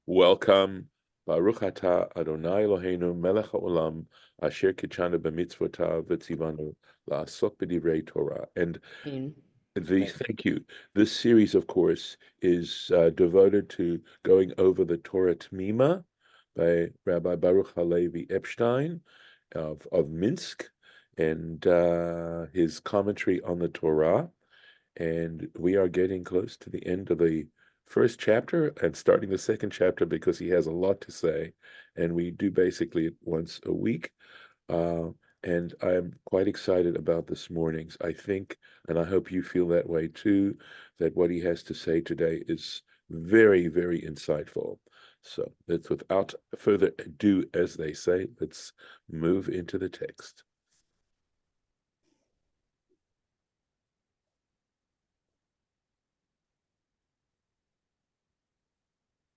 Welcome. Baruch atah Adonai Eloheinu melech haolam asher kitshanu b'mitzvotav v'tzivanu la'asok b'divrei Torah. And thank you. This series, of course, is devoted to going over the Torah Temimah by Rabbi Baruch Halevi Epstein of Minsk and his commentary on the Torah. And we are getting close to the end of the first chapter and starting the second chapter because he has a lot to say. And we do basically it once a week. Uh, and I'm quite excited about this morning's. I think, and I hope you feel that way too, that what he has to say today is very, very insightful. So let's, without further ado, as they say, let's move into the text.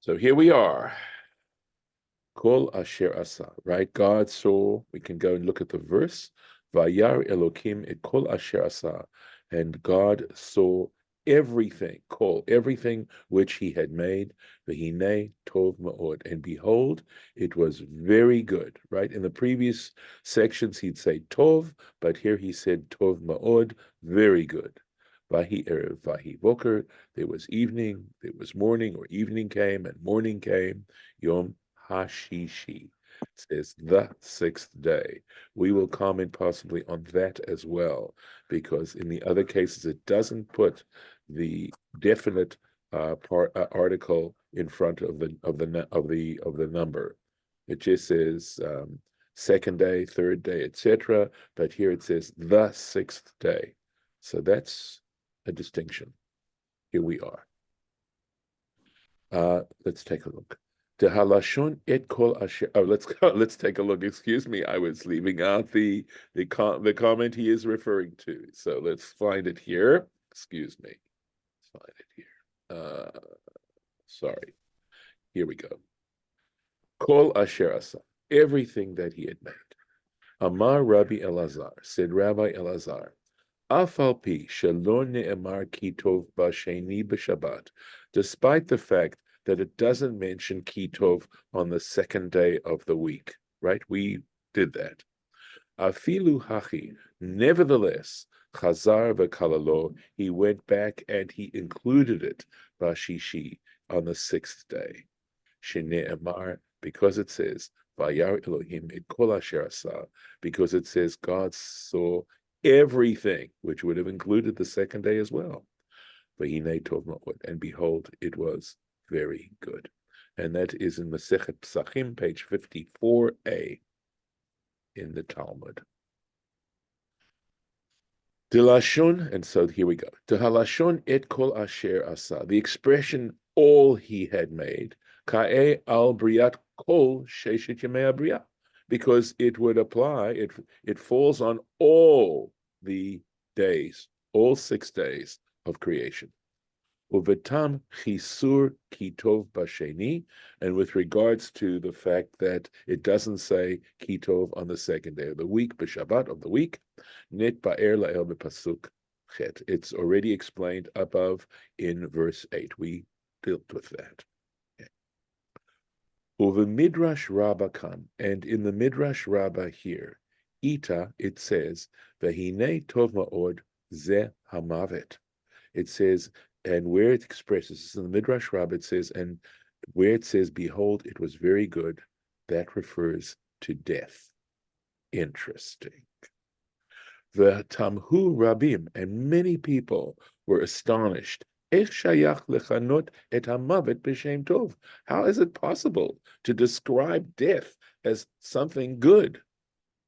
So here we are. Kol asher asa, right? God saw, we can go and look at the verse. Vayar Elokim et kol asher asa. And God saw everything, everything which he had made. V'hinei tov ma'od. And behold, it was very good, right? In the previous sections, he'd say tov, but here he said tov ma'od, very good. Vahi erev, vahi boker. There was evening, there was morning, or evening came, and morning came. Yom Hashishi. It says the sixth day. We will comment possibly on that as well, because in the other cases it doesn't put the definite article in front of the number. It just says second day, third day, etc. But here it says the sixth day. So that's a distinction. Here we are. Let's take a look. Dehalashon et kol asher. Oh, let's go. Let's take a look. Excuse me, I was leaving out the comment he is referring to. So let's find it here. Excuse me. Let's find it here. Sorry. Here we go. Kol asher asa. Everything that he had made. Amar Rabbi Elazar, said Rabbi Elazar, Afal pi shelo ne'emar ki tov b'sheni b'Shabbat, despite the fact that it doesn't mention ki tov on the second day of the week, right? We did that. Afilu hachi, nevertheless, chazar v'kalalo, he went back and he included it, b'shishi, on the sixth day. Shene'emar, because it says, Vayar Elohim et kol asher asa, because it says God saw everything, which would have included the second day as well. V'hinei tov ma'od, and behold, it was very good. And that is in Masechet Psachim, page 54a in the Talmud. Delashon, and so here we go. Dehalashon et kol asher asa, the expression all he had made, ka'e al briat kol sheshet yemei abriah, because it would apply, it falls on all the days, all 6 days of creation. Uvetam chisur kitov basheni, and with regards to the fact that it doesn't say kitov on the second day of the week, b'Shabbat of the week, nit ba'er la'el b'pasuk chet. It's already explained above in verse 8. We dealt with that. Uve Midrash Rabba kan, and in the Midrash Rabba here, Ita, it says, Vehine tov ma'od ze hamavet. It says, and where it expresses, in the Midrash Rabba, it says, and where it says, behold, it was very good, that refers to death. Interesting. The Tamhu Rabim, and many people were astonished. Ech shayach lechanot et hamavet b'shem tov. How is it possible to describe death as something good,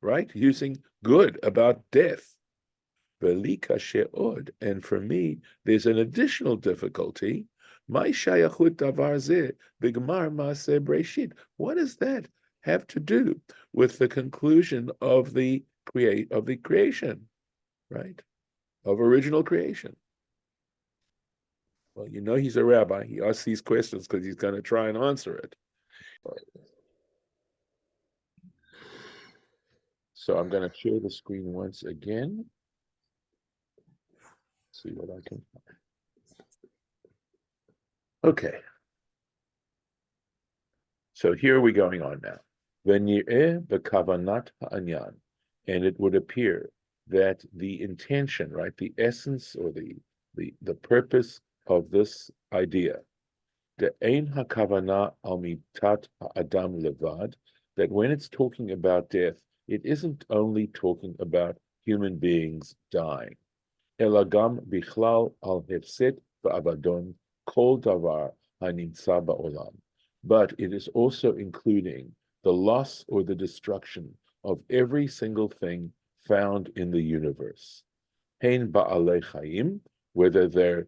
right? Using good about death. Velika she'od, and for me, there's an additional difficulty. My shayachut davar zeh b'gmar maaseh breshit. What does that have to do with the conclusion of the creation, right? Of original creation. Well, you know he's a rabbi. He asks these questions because he's going to try and answer it. So I'm going to share the screen once again. See what I can find. Okay. So here are we going on now. V'nir'eh b'kavanat ha'anyan, and it would appear that the intention, right, the essence or the purpose of this idea, the ein hakavana al mitat ha'adam levad, that when it's talking about death, it isn't only talking about human beings dying. אלא גם בכלל על הפסד ואבדון כל דבר הנמצא בעולם. But it is also including the loss or the destruction of every single thing found in the universe. Hein ba'alei chayim, whether they're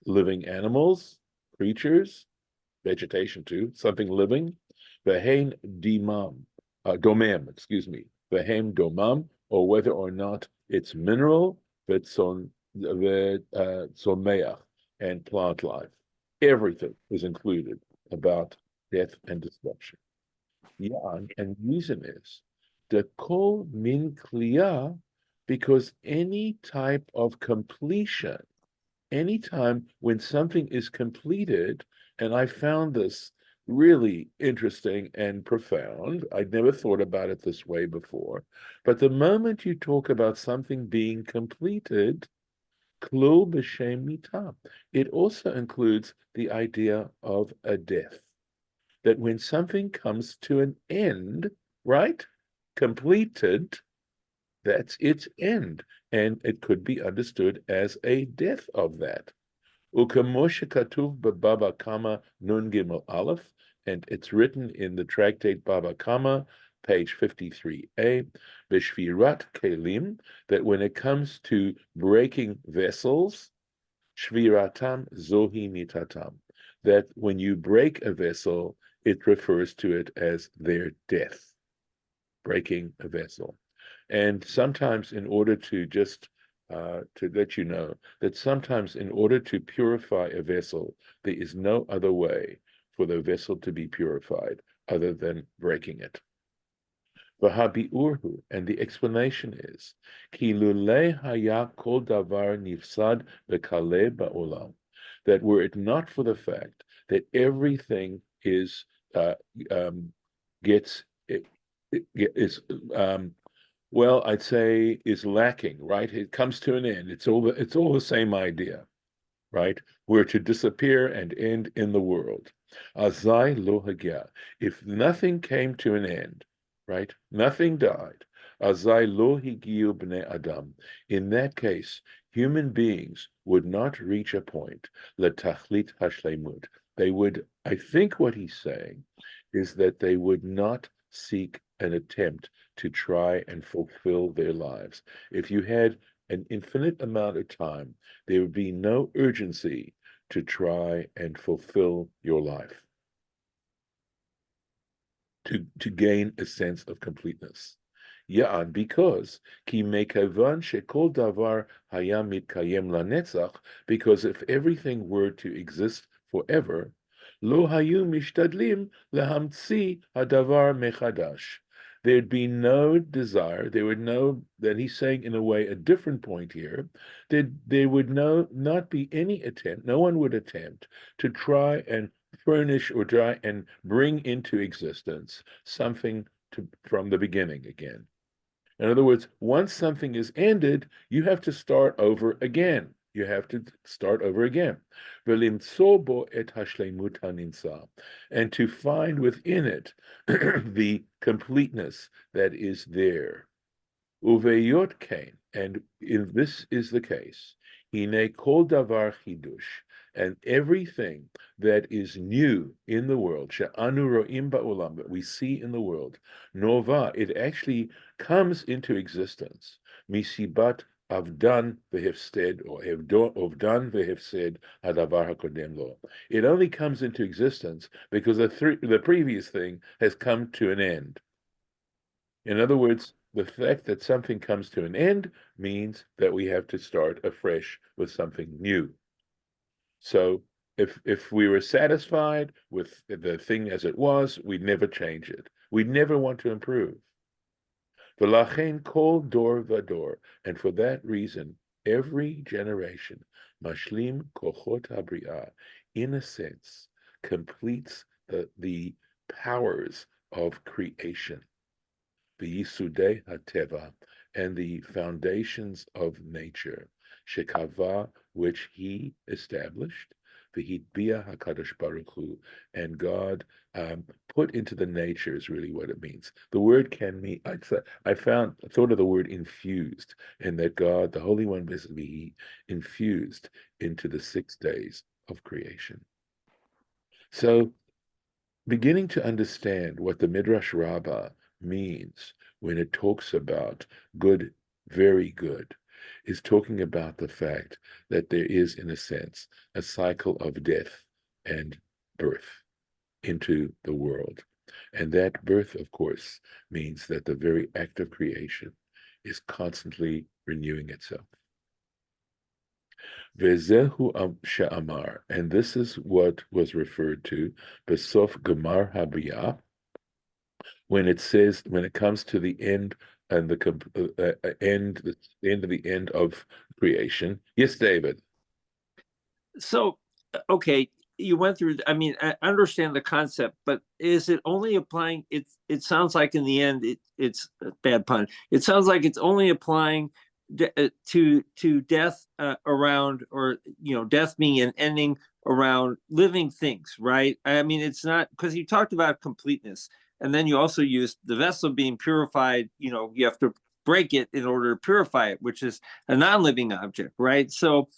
living animals, creatures, vegetation too, something living, ve'hein domam, excuse me, ve'hein domam, or whether or not it's mineral, ve'tzon Zomeach, and plant life. Everything is included about death and destruction. Yeah, and reason is the kol min kliya, because any type of completion, anytime when something is completed, and I found this really interesting and profound. I'd never thought about it this way before. But the moment you talk about something being completed, Klul b'shem mitah. It also includes the idea of a death. That when something comes to an end, right? Completed, that's its end. And it could be understood as a death of that. Ukemo shekatuv b'Baba Kama Nun Gimel Aleph, and it's written in the tractate Baba Kama, page 53a, B'Shvirat Kelim, that when it comes to breaking vessels, Shviratam Zohi Mitatam, that when you break a vessel, it refers to it as their death, breaking a vessel. And sometimes in order to just to let you know that sometimes in order to purify a vessel, there is no other way for the vessel to be purified other than breaking it. Urhu, and the explanation is, Ki lulei haya kol davar nifsad v'kaleh ba'olam, that were it not for the fact that everything is well, I'd say is lacking, right? It comes to an end. It's all the same idea, right? We're to disappear and end in the world. Azai lo hagia. If nothing came to an end, right? Nothing died. Azai lo higiu bnei adam. In that case, human beings would not reach a point, letachlit hashleimut. They would, I think what he's saying is that they would not seek an attempt to try and fulfill their lives. If you had an infinite amount of time, there would be no urgency to try and fulfill your life, to gain a sense of completeness. Ya'an, because ki mekavan shekol davar hayam mitkayem lanetzach, because if everything were to exist forever, lo hayu mishtadlim lahamtzi hadavar mechadash. There'd be no desire, there would no, that he's saying in a way a different point here, that there would not be any attempt, no one would attempt to try and furnish or try and bring into existence something from the beginning again. In other words, once something is ended, you have to start over again. You have to start over again. And to find within it the completeness that is there. Uveyot kain, and if this is the case, hine kol davar chidush, and everything that is new in the world, she'anu ro'im ba'olam, that we see in the world, nova, it actually comes into existence, misibat avdan vehefsted, or avdan vehefsed hadavar hakodem lo. It only comes into existence because the previous thing has come to an end. In other words, the fact that something comes to an end means that we have to start afresh with something new. So if we were satisfied with the thing as it was, we'd never change it. We'd never want to improve. V'lachen kol dor vador, and for that reason, every generation, mashlim kochot habri'ah, in a sense, completes the powers of creation, the Yisudei HaTeva, and the foundations of nature, Shekava, which he established, V'hitbia HaKadosh Baruch Hu, and God put into the nature is really what it means. The word can mean, I thought of the word infused, and that God, the Holy One, basically he infused into the 6 days of creation. So beginning to understand what the Midrash Rabba means when it talks about good, very good, is talking about the fact that there is, in a sense, a cycle of death and birth into the world. And that birth, of course, means that the very act of creation is constantly renewing itself. Vezehu she'amar, and this is what was referred to, besof gemar habiyah, when it comes to the end and the end of creation. Yes, David. So, okay, you went through. I mean, I understand the concept, but is it only applying? It sounds like in the end, it's a bad pun. It sounds like it's only applying to death around, or death being an ending around living things, right? I mean, it's not, because you talked about completeness, and then you also used the vessel being purified. You have to break it in order to purify it, which is a non-living object, right? So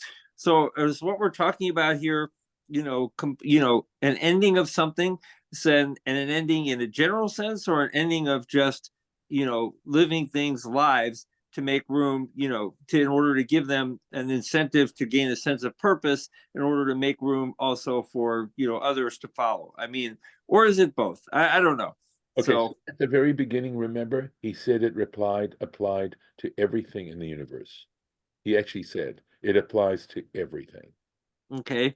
is what we're talking about here, an ending of something, and an ending in a general sense, or an ending of just, living things' lives to make room, in order to give them an incentive to gain a sense of purpose, in order to make room also for, others to follow. I mean, or is it both? I don't know. Okay, so at the very beginning, remember, he said it applied to everything in the universe. He actually said it applies to everything. Okay.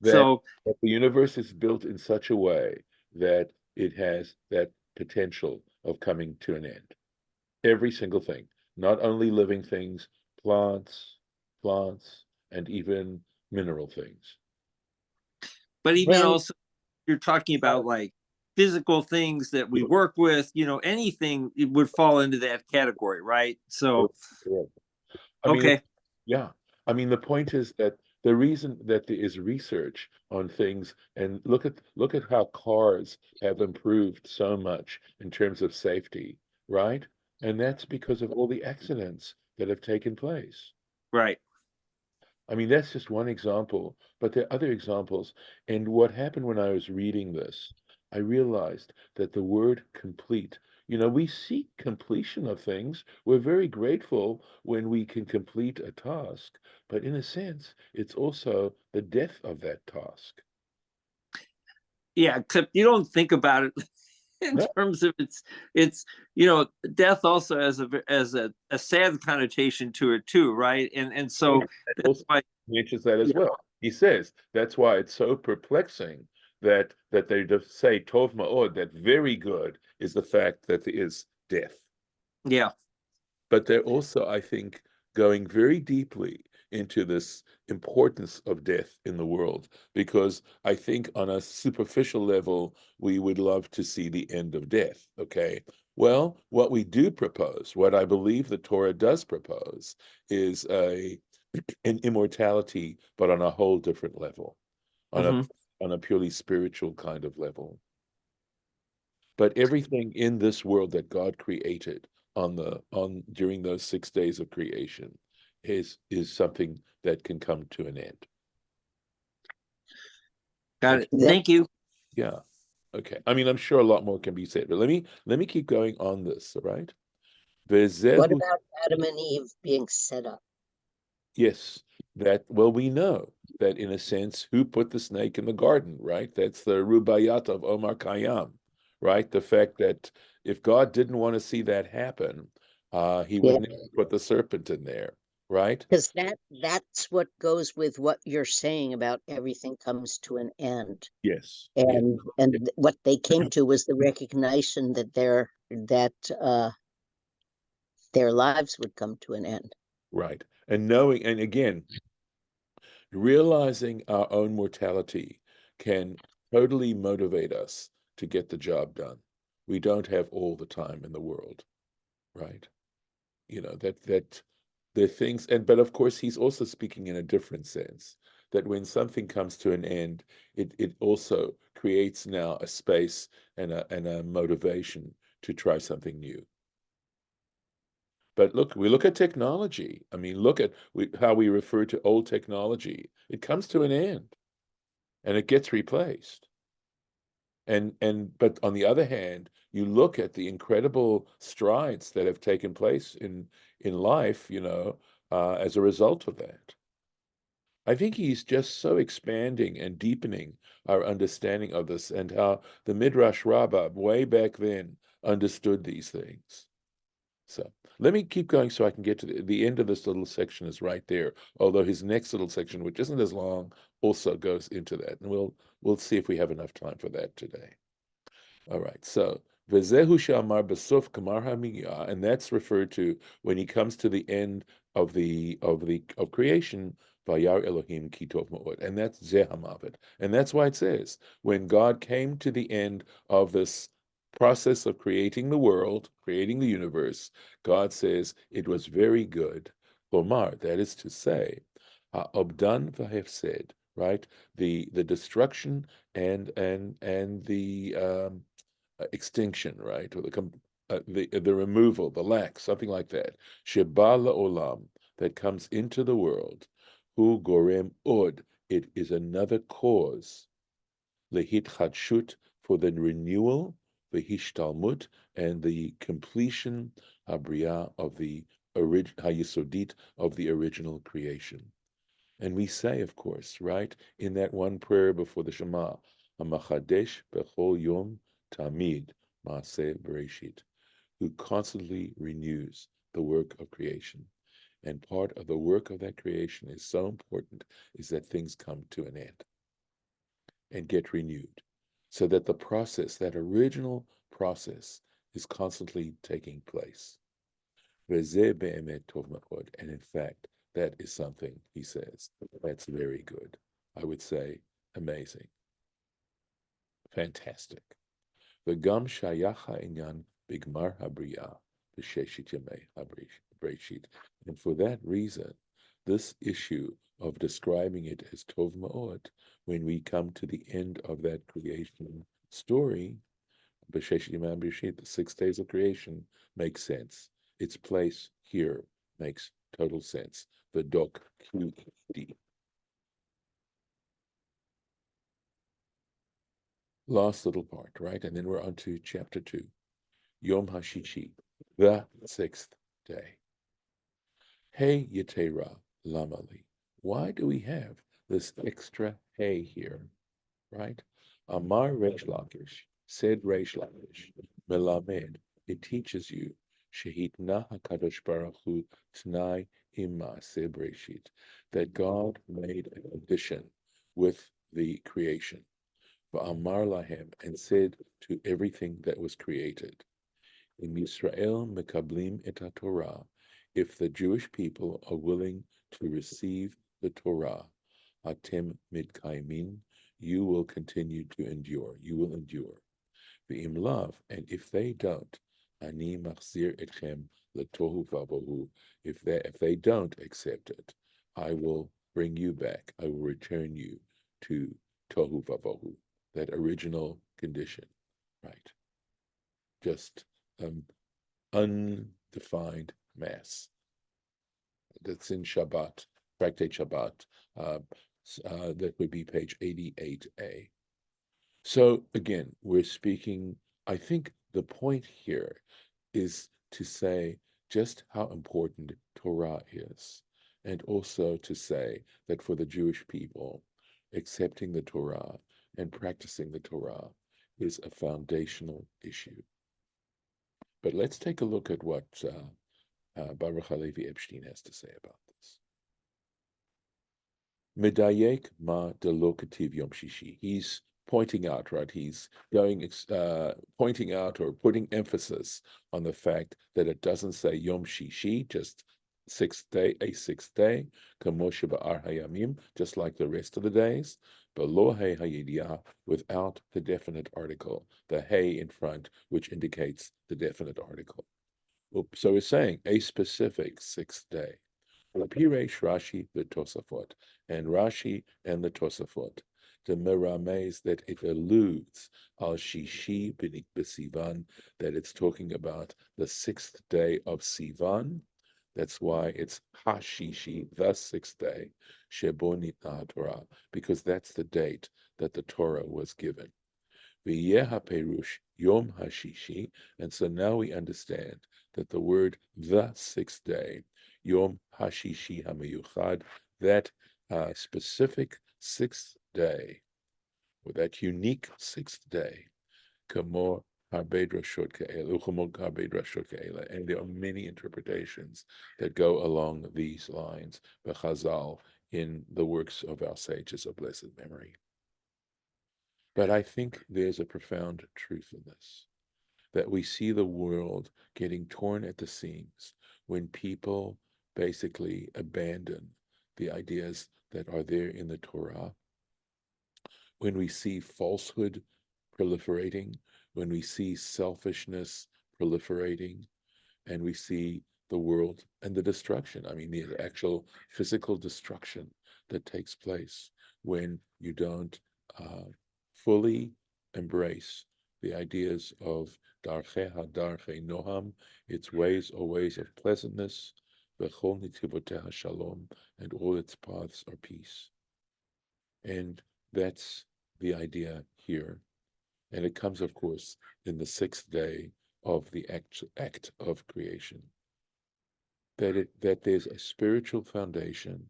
That the universe is built in such a way that it has that potential of coming to an end. Every single thing, not only living things, plants, and even mineral things. But even also, you're talking about like physical things that we work with, anything would fall into that category, right? So, I mean, yeah. I mean, the point is that the reason that there is research on things, and look at how cars have improved so much in terms of safety, right? And that's because of all the accidents that have taken place. Right. I mean, that's just one example, but there are other examples. And what happened when I was reading this, I realized that the word complete, we seek completion of things. We're very grateful when we can complete a task, but in a sense, it's also the death of that task. Yeah, except you don't think about it in terms of it's death also has a sad connotation to it too, right? And so that's why he mentions that as well. He says that's why it's so perplexing that they just say tov ma'od, that very good is the fact that there is death. Yeah. But they're also, I think, going very deeply into this importance of death in the world, because I think on a superficial level, we would love to see the end of death, okay? Well, what we do propose, what I believe the Torah does propose, is an immortality, but on a whole different level, on a purely spiritual kind of level. But everything in this world that God created during those 6 days of creation is something that can come to an end. Got it. Thank you. Yeah. Okay. I mean, I'm sure a lot more can be said, but let me keep going on this, all right? What about Adam and Eve being set up? Yes, we know that in a sense, who put the snake in the garden, right? That's the Rubayat of Omar Khayyam, right? The fact that if God didn't want to see that happen, he would never put the serpent in there, right? Because that's what goes with what you're saying about everything comes to an end. Yes. And what they came to was the recognition that their lives would come to an end. Right. And knowing, and again, realizing our own mortality can totally motivate us to get the job done. We don't have all the time in the world, right? That there are things, but of course he's also speaking in a different sense, that when something comes to an end, it also creates now a space and a motivation to try something new. But look, we look at technology. I mean, look at how we refer to old technology. It comes to an end and it gets replaced. But on the other hand, you look at the incredible strides that have taken place in life, as a result of that. I think he's just so expanding and deepening our understanding of this, and how the Midrash Rabba way back then understood these things. So let me keep going so I can get to the end of this little section is right there. Although his next little section, which isn't as long, also goes into that, and we'll see if we have enough time for that today. All right, so Vezehu Shamar Basuf Kamar Hamiyah, and that's referred to when he comes to the end of creation, Vayar Elohim Kitov Ma'od, and that's Zehamavet. And that's why it says, when God came to the end of this process of creating the world, creating the universe, God says it was very good. Omar, that is to say, Obdan Vahefsed, right? The destruction and the extinction, right? Or the removal, the lack, something like that. Sheba olam, that comes into the world. Hu gorem od, it is another cause. Lehitchadshut, for the renewal, the hishtalmut, and the completion, habriya, of the hayisodit, of the original creation. And we say, of course, right, in that one prayer before the Shema, Hamachadesh bechol yom tamid maaseh bereshit, who constantly renews the work of creation. And part of the work of that creation is so important, is that things come to an end and get renewed, so that the process, that original process, is constantly taking place. V'zeh be'emet tov ma'od, and in fact, that is something, he says, that's very good. I would say amazing, fantastic. V'gam shayach ha'inyan bigmar habriya b'sheshit yamei habreshit. And for that reason, this issue of describing it as tov ma'od, when we come to the end of that creation story, b'sheshit yamei habreshit, the 6 days of creation, makes sense. Its place here makes total sense. The dok QED. Last little part, right? And then we're on to chapter 2. Yom HaShishi, the 6th day. Hey Yetera Lamali. Why do we have this extra hey here, right? Amar Reish Lakish, said Reish Lakish, Melamed, it teaches you, Shehitna HaKadosh Baruch Hu T'nai Ima Sebreshit, that God made a condition with the creation. Va'amar lahem, and said to everything that was created, in Yisrael mekablim et Torah, if the Jewish people are willing to receive the Torah, atem mitkaimin, you will continue to endure. You will endure. V'im lav, and if they don't, ani machzir etchem letohu vavohu. If they don't accept it, I will bring you back. I will return you to tohu vavohu, that original condition, right? Just undefined mass. That's in Shabbat, Tractate Shabbat. That would be page 88a. So again, we're speaking, I think the point here is to say just how important Torah is, and also to say that for the Jewish people, accepting the Torah and practicing the Torah is a foundational issue. But let's take a look at what Baruch Halevi Epstein has to say about this. Medayek ma delo kativ yom shishi. He's pointing out, right? He's pointing out or putting emphasis on the fact that it doesn't say yom shishi, just 6th day, a 6th day, kamoshe ba'ar hayamim, just like the rest of the days. below hey hayidiyah, without the definite article, the hey in front, which indicates the definite article. So it's saying a specific sixth day. Piresh Rashi the Tosafot, and Rashi and the Tosafot, the merames that it alludes al Shishi b'Sivan, that it's talking about the sixth day of Sivan. That's why it's Hashishi, the sixth day, Shebo nitna Torah, because that's the date that the Torah was given. V'yeh perush Yom Hashishi, and so now we understand that the word the sixth day, Yom Hashishi HaMeyuchad, that specific sixth day, or that unique sixth day, Kamo Harbe Drashot Ke'ela, Uchamo Harbe Drashot Ke'ela, and there are many interpretations that go along these lines, B'Chazal, in the works of our sages of blessed memory. But I think there's a profound truth in this, that we see the world getting torn at the seams when people basically abandon the ideas that are there in the Torah, when we see falsehood proliferating, when we see selfishness proliferating, and we see the world and the destruction. I mean, the actual physical destruction that takes place when you don't fully embrace the ideas of darcheha darche noham, its ways are ways of pleasantness, v'chol nitivoteha shalom, and all its paths are peace. And that's the idea here. And it comes, of course, in the sixth day of the act of creation. That there's a spiritual foundation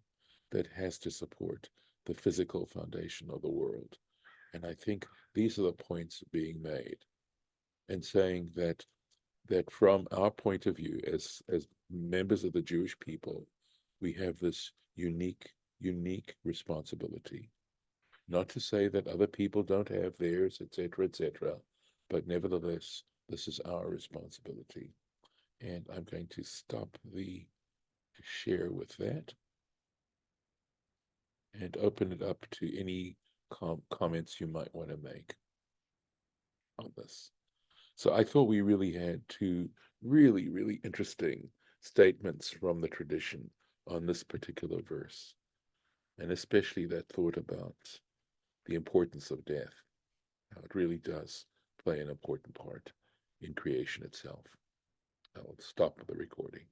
that has to support the physical foundation of the world. And I think these are the points being made, and saying that from our point of view as members of the Jewish people, we have this unique responsibility. Not to say that other people don't have theirs, etc., but nevertheless, this is our responsibility. And I'm going to stop the share with that and open it up to any comments you might want to make on this. So I thought we really had two really interesting statements from the tradition on this particular verse, and especially that thought about the importance of death, how it really does play an important part in creation itself. I'll stop the recording.